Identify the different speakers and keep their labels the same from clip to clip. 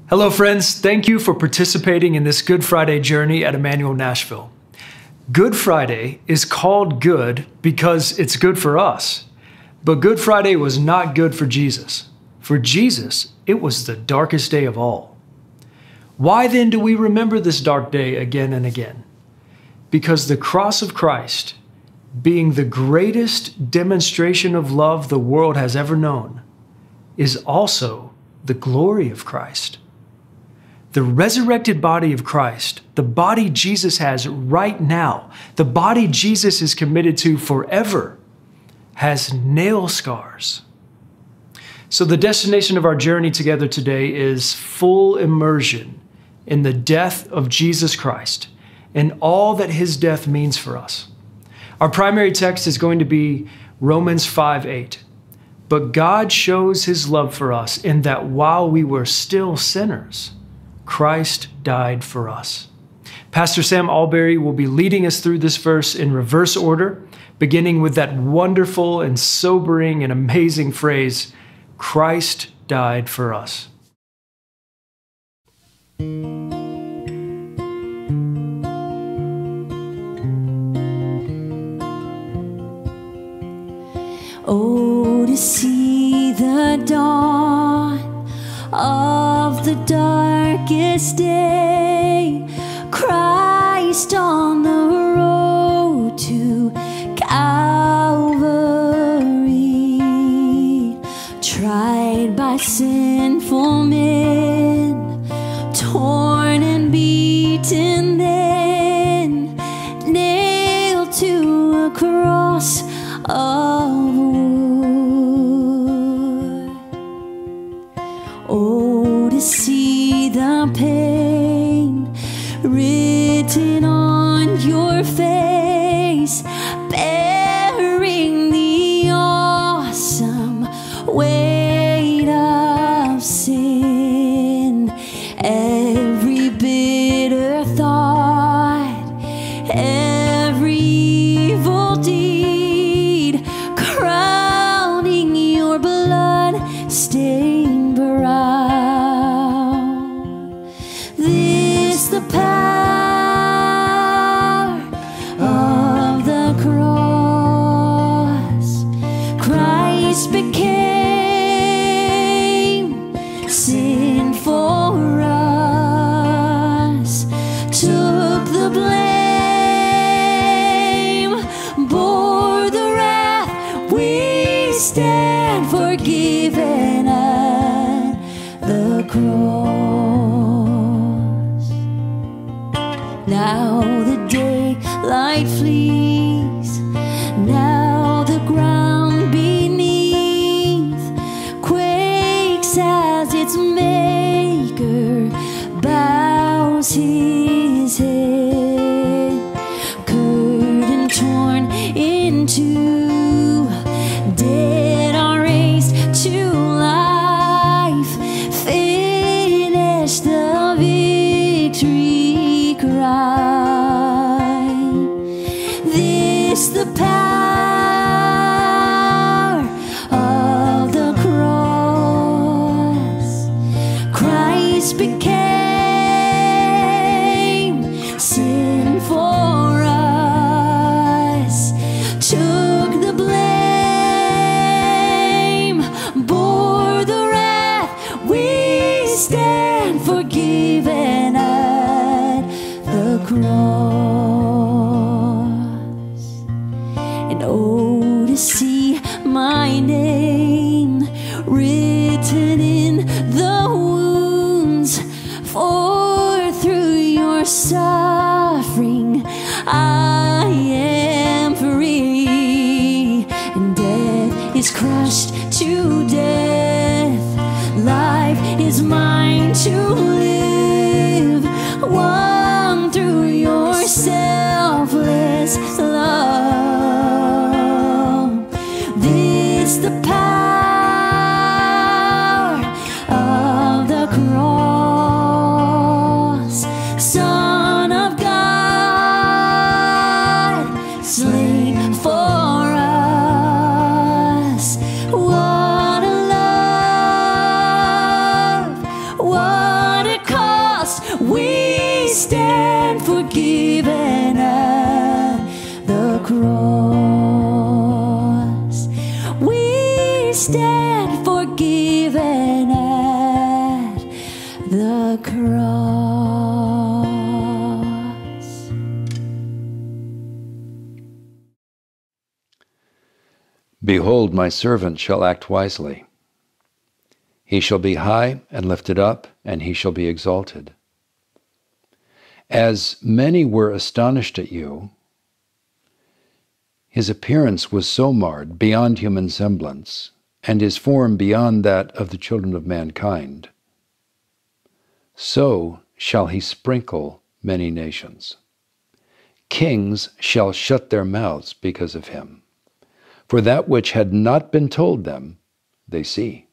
Speaker 1: Hello friends, thank you for participating in this Good Friday journey at Immanuel, Nashville. Good Friday is called good because it's good for us. But Good Friday was not good for Jesus. For Jesus, it was the darkest day of all. Why then do we remember this dark day again and again? Because the cross of Christ, being the greatest demonstration of love the world has ever known, is also the glory of Christ. The resurrected body of Christ, the body Jesus has right now, the body Jesus is committed to forever, has nail scars. So the destination of our journey together today is full immersion in the death of Jesus Christ and all that his death means for us. Our primary text is going to be Romans 5:8. But God shows his love for us in that while we were still sinners, Christ died for us. Pastor Sam Alberry will be leading us through this verse in reverse order, beginning with that wonderful and sobering and amazing phrase, Christ died for us.
Speaker 2: Oh, to see the dawn of the darkest day, Christ on the road to Calvary, tried by sinful men, torn and beaten, then nailed to a cross of wood. Oh, to see the pain written on your face, bearing the awesome weight of sin, every bitter thought, every evil deed, crowning your blood-stained brow. This the power of the cross. Christ became sin for us, took the blame, bore the wrath. We stand forgiven at the cross. Now the daylight flees, now the ground beneath quakes as its maker bows his head. Curtain torn in two, dead are raised to life, finish the victory cry. This the power of the cross. Christ became sin for us, took the blame, bore the wrath. We stand forgiven at the cross. And oh, to see my name written in the wounds, for through your suffering I am free, and death is crushed to death. Life is mine to live, won through your selfless love. This the power of the cross. Son of God, slain for us. What a love, stand forgiven at the cross.
Speaker 3: Behold, my servant shall act wisely. He shall be high and lifted up, and he shall be exalted. As many were astonished at you, his appearance was so marred beyond human semblance, and his form beyond that of the children of mankind, so shall he sprinkle many nations. Kings shall shut their mouths because of him. For that which had not been told them, they see,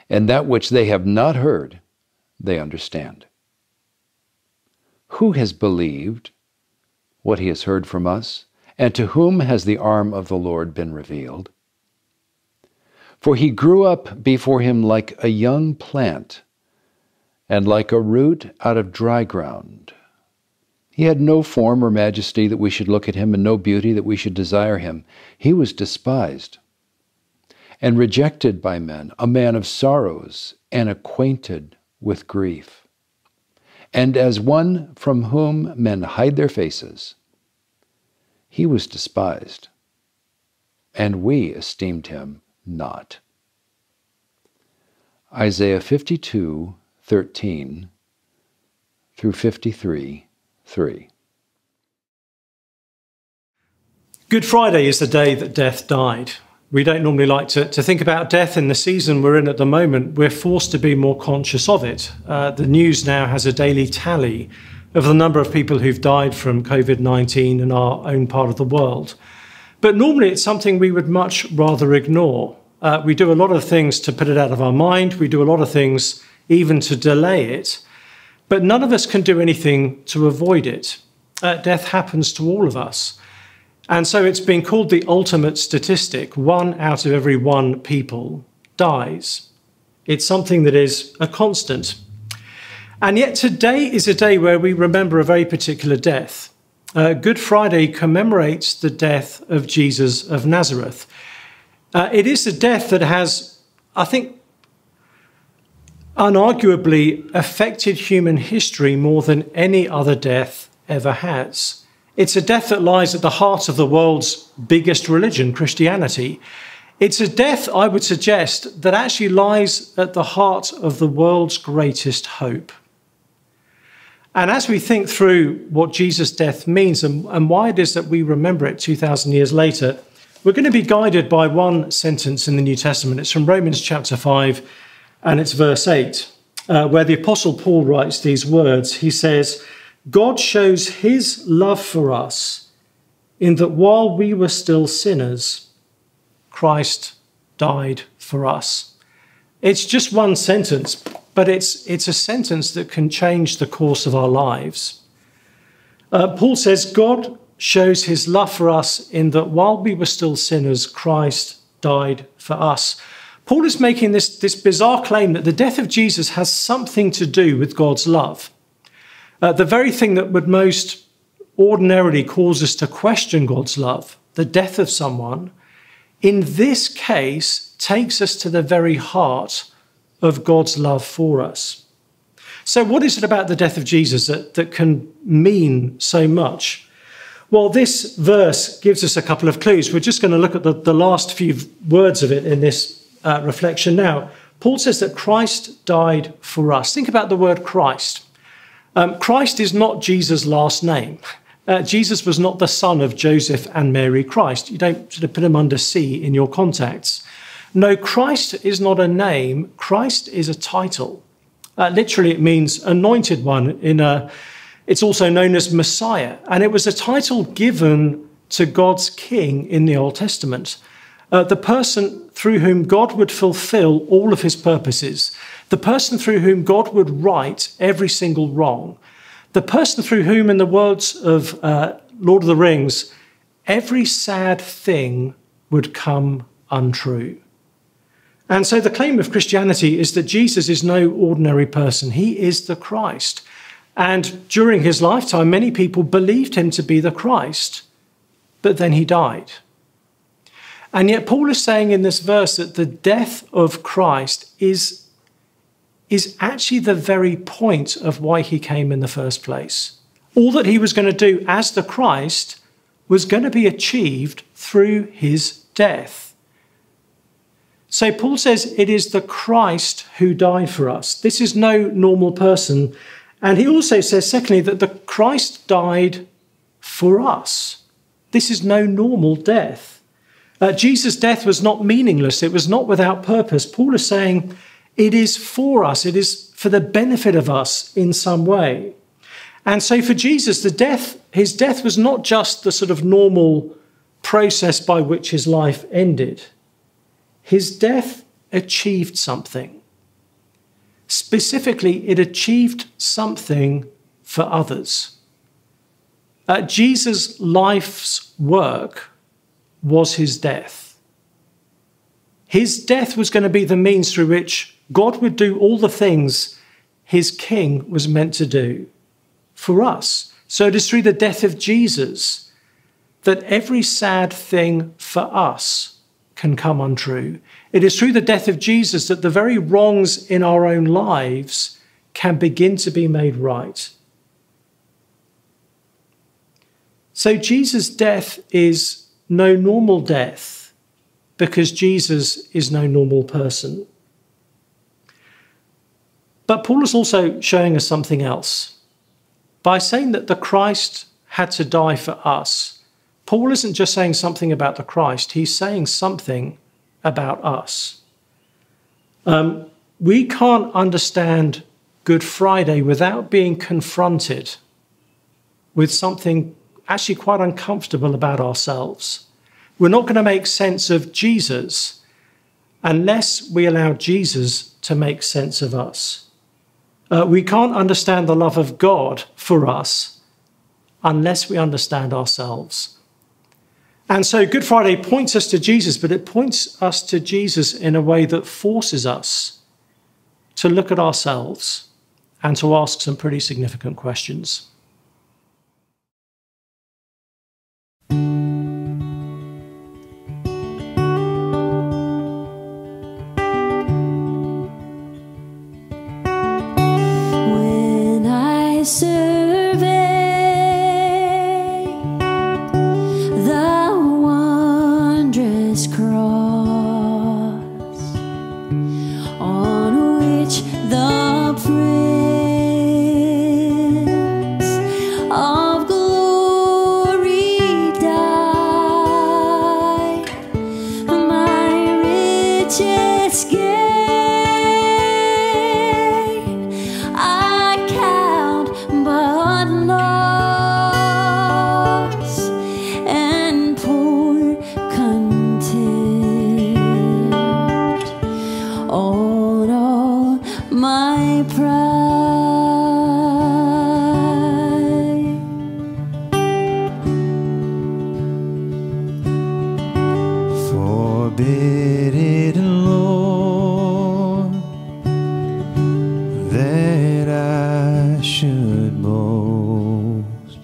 Speaker 3: and that which they have not heard, they understand. Who has believed what he has heard from us, and to whom has the arm of the Lord been revealed? For he grew up before him like a young plant, and like a root out of dry ground. He had no form or majesty that we should look at him, and no beauty that we should desire him. He was despised and rejected by men, a man of sorrows and acquainted with grief. And as one from whom men hide their faces, he was despised, and we esteemed him not. Isaiah 52:13 through 53:3.
Speaker 4: Good Friday is the day that death died. We don't normally like to think about death in the season we're in at the moment. We're forced to be more conscious of it. The news now has a daily tally of the number of people who've died from COVID-19 in our own part of the world. But normally it's something we would much rather ignore. We do a lot of things to put it out of our mind. We do a lot of things even to delay it. But none of us can do anything to avoid it. Death happens to all of us. And so it's been called the ultimate statistic. 1 out of every 1 people dies. It's something that is a constant. And yet today is a day where we remember a very particular death. Good Friday commemorates the death of Jesus of Nazareth. It is a death that has, I think, unarguably affected human history more than any other death ever has. It's a death that lies at the heart of the world's biggest religion, Christianity. It's a death, I would suggest, that actually lies at the heart of the world's greatest hope. And as we think through what Jesus' death means and why it is that we remember it 2,000 years later, we're going to be guided by one sentence in the New Testament. It's from Romans chapter 5, and it's verse 8, where the Apostle Paul writes these words. He says, God shows his love for us in that while we were still sinners, Christ died for us. It's just one sentence, but it's a sentence that can change the course of our lives. Paul says, God shows his love for us in that while we were still sinners, Christ died for us. Paul is making this bizarre claim that the death of Jesus has something to do with God's love. The very thing that would most ordinarily cause us to question God's love, the death of someone, in this case takes us to the very heart of God's love for us. So what is it about the death of Jesus that can mean so much? Well, this verse gives us a couple of clues. We're just going to look at the last few words of it in this reflection now. Paul says that Christ died for us. Think about the word Christ. Christ is not Jesus' last name. Jesus was not the son of Joseph and Mary Christ. You don't sort of put him under C in your contacts. No, Christ is not a name. Christ is a title. Literally, it means anointed one. It's also known as Messiah. And it was a title given to God's king in the Old Testament. The person through whom God would fulfill all of his purposes. The person through whom God would right every single wrong. The person through whom, in the words of Lord of the Rings, every sad thing would come untrue. And so the claim of Christianity is that Jesus is no ordinary person. He is the Christ. And during his lifetime, many people believed him to be the Christ, but then he died. And yet Paul is saying in this verse that the death of Christ is actually the very point of why he came in the first place. All that he was going to do as the Christ was going to be achieved through his death. So Paul says it is the Christ who died for us. This is no normal person. And he also says, secondly, that the Christ died for us. This is no normal death. Jesus' death was not meaningless. It was not without purpose. Paul is saying it is for us. It is for the benefit of us in some way. And so for Jesus, his death was not just the sort of normal process by which his life ended. His death achieved something. Specifically, it achieved something for others. Jesus' life's work was his death. His death was going to be the means through which God would do all the things his king was meant to do for us. So it is through the death of Jesus that every sad thing for us can come untrue. It is through the death of Jesus that the very wrongs in our own lives can begin to be made right. So Jesus' death is no normal death because Jesus is no normal person. But Paul is also showing us something else. By saying that the Christ had to die for us, Paul isn't just saying something about the Christ, he's saying something about us. We can't understand Good Friday without being confronted with something actually quite uncomfortable about ourselves. We're not going to make sense of Jesus unless we allow Jesus to make sense of us. We can't understand the love of God for us unless we understand ourselves. And so Good Friday points us to Jesus, but it points us to Jesus in a way that forces us to look at ourselves and to ask some pretty significant questions.
Speaker 2: When I survey the wondrous cross on which the Prince of Glory died, my richest gain I count but loss and poor content on all my pride.
Speaker 5: Forbid it, Lord, that I should boast,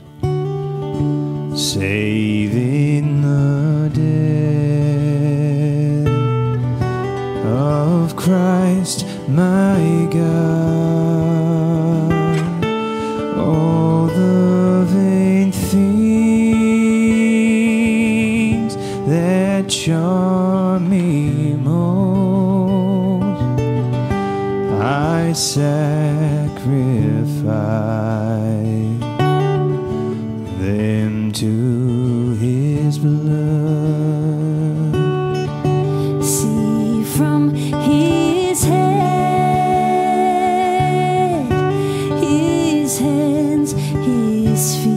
Speaker 5: save in the death of Christ my God. All the vain things that charm me most, I sacrifice them to his blood.
Speaker 2: See from his head, his hands, his feet,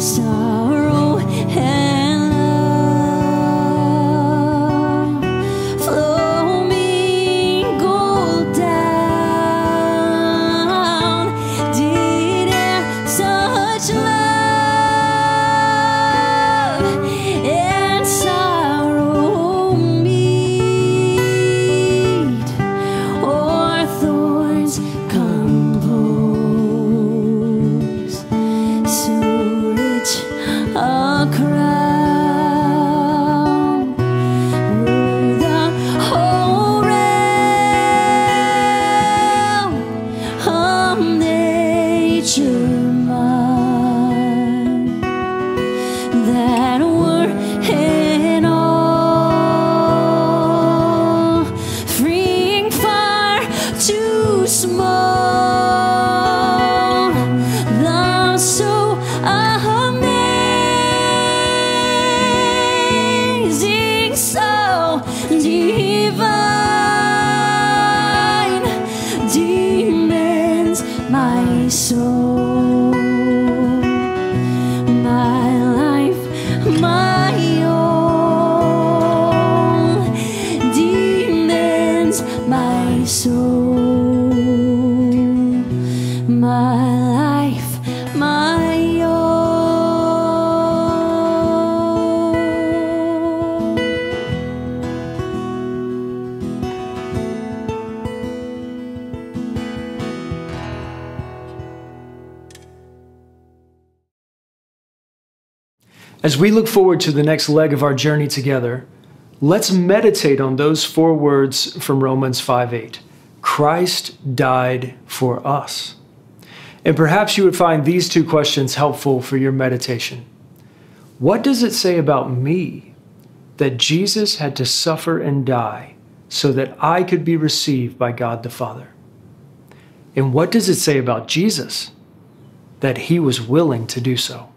Speaker 2: sorrow and love flow mingled down divine demands my soul, my life, my all demands my soul, my life, my all.
Speaker 1: As we look forward to the next leg of our journey together, let's meditate on those 4 words from Romans 5:8. Christ died for us. And perhaps you would find these 2 questions helpful for your meditation. What does it say about me that Jesus had to suffer and die so that I could be received by God the Father? And what does it say about Jesus that he was willing to do so?